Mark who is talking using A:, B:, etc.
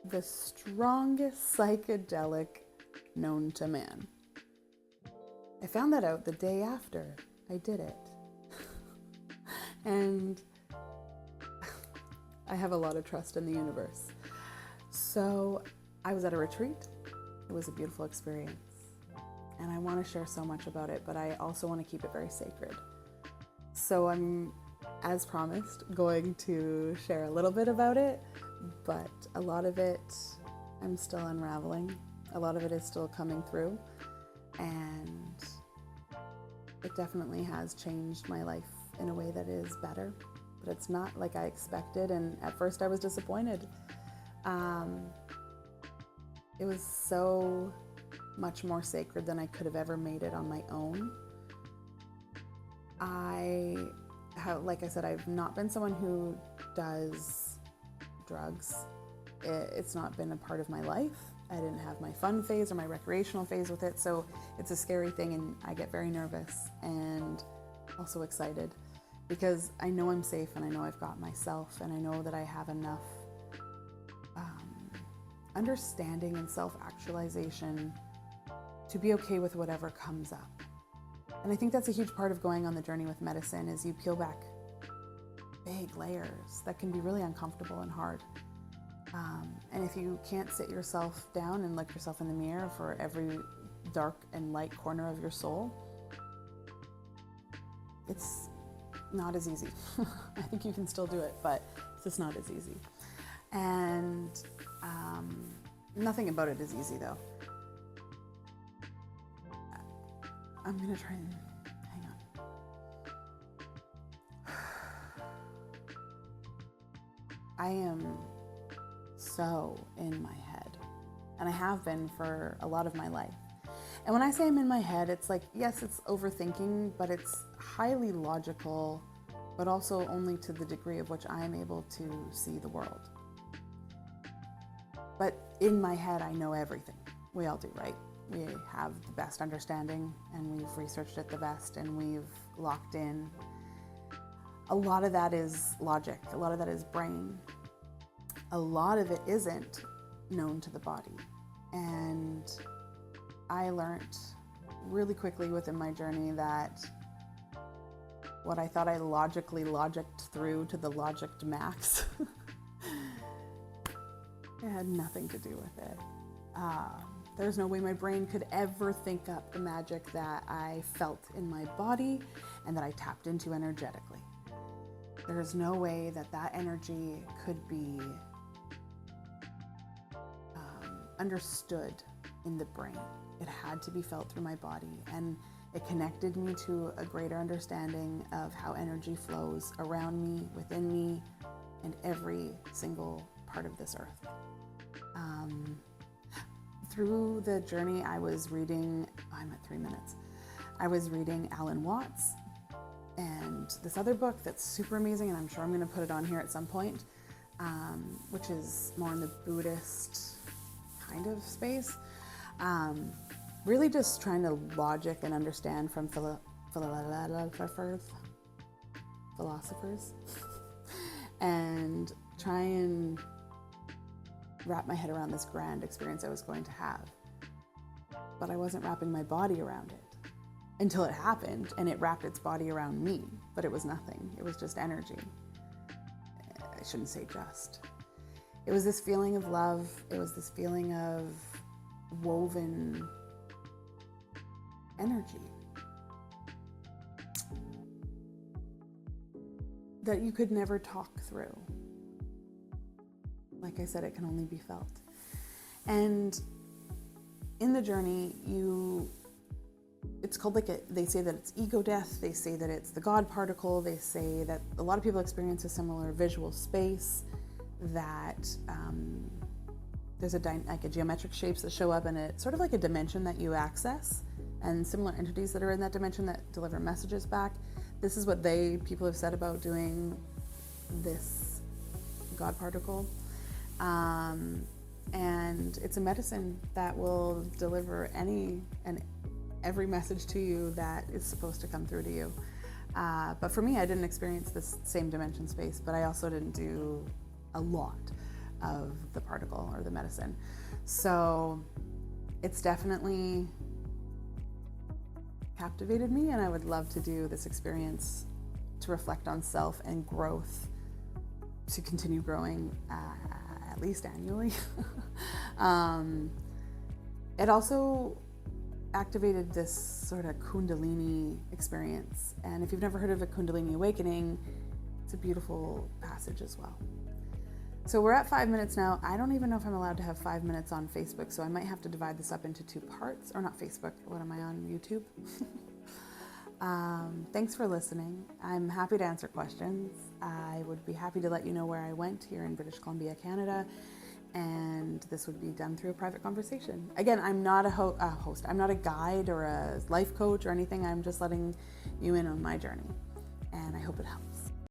A: the strongest psychedelic known to man. I found that out the day after I did it. And I have a lot of trust in the universe. So I was at a retreat. It was a beautiful experience. And I want to share so much about it, but I also want to keep it very sacred. So I'm, as promised, going to share a little bit about it, but a lot of it I'm still unraveling. A lot of it is still coming through, and it definitely has changed my life in a way that is better, but it's not like I expected, and at first I was disappointed. It was so much more sacred than I could have ever made it on my own. Like I said, I've not been someone who does drugs. It's not been a part of my life. I didn't have my fun phase or my recreational phase with it, so it's a scary thing, and I get very nervous and also excited because I know I'm safe, and I know I've got myself, and I know that I have enough understanding and self-actualization to be okay with whatever comes up. And I think that's a huge part of going on the journey with medicine, is you peel back big layers that can be really uncomfortable and hard. And if you can't sit yourself down and look yourself in the mirror for every dark and light corner of your soul, it's not as easy. I think you can still do it, but it's just not as easy. And nothing about it is easy, though. I'm gonna try and hang on. I am so in my head, and I have been for a lot of my life. And when I say I'm in my head, it's like, yes, it's overthinking, but it's highly logical, but also only to the degree of which I am able to see the world. But in my head, I know everything. We all do, right? We have the best understanding, and we've researched it the best, and we've locked in. A lot of that is logic. A lot of that is brain. A lot of it isn't known to the body. And I learned really quickly within my journey that what I thought I logically logicked through to the logicked max, it had nothing to do with it. There's no way my brain could ever think up the magic that I felt in my body and that I tapped into energetically. There's no way that that energy could be understood in the brain. It had to be felt through my body, and it connected me to a greater understanding of how energy flows around me, within me, and every single part of this earth. Through the journey, I was reading, I'm at 3 minutes. I was reading Alan Watts and this other book that's super amazing, and I'm sure I'm going to put it on here at some point, which is more in the Buddhist kind of space. Really just trying to logic and understand from philosophers and try and wrap my head around this grand experience I was going to have. But I wasn't wrapping my body around it until it happened, and it wrapped its body around me, but it was nothing. It was just energy. I shouldn't say just. It was this feeling of love. It was this feeling of woven energy that you could never talk through. Like I said, it can only be felt. And in the journey, it's called they say that it's ego death. They say that it's the God particle. They say that a lot of people experience a similar visual space, that there's a geometric shapes that show up in it, sort of like a dimension that you access, and similar entities that are in that dimension that deliver messages back. This is what people have said about doing this God particle. And it's a medicine that will deliver any and every message to you that is supposed to come through to you. But for me, I didn't experience this same dimension space, but I also didn't do a lot of the particle or the medicine. So it's definitely captivated me, and I would love to do this experience to reflect on self and growth, to continue growing at least annually. It also activated this sort of Kundalini experience. And if you've never heard of a Kundalini awakening, it's a beautiful passage as well. So we're at 5 minutes now. I don't even know if I'm allowed to have 5 minutes on Facebook, so I might have to divide this up into 2 parts. Or not Facebook, what am I on, YouTube? Thanks for listening. I'm happy to answer questions. I would be happy to let you know where I went here in British Columbia, Canada, and this would be done through a private conversation. Again, I'm not a host. I'm not a guide or a life coach or anything. I'm just letting you in on my journey, and I hope it helps.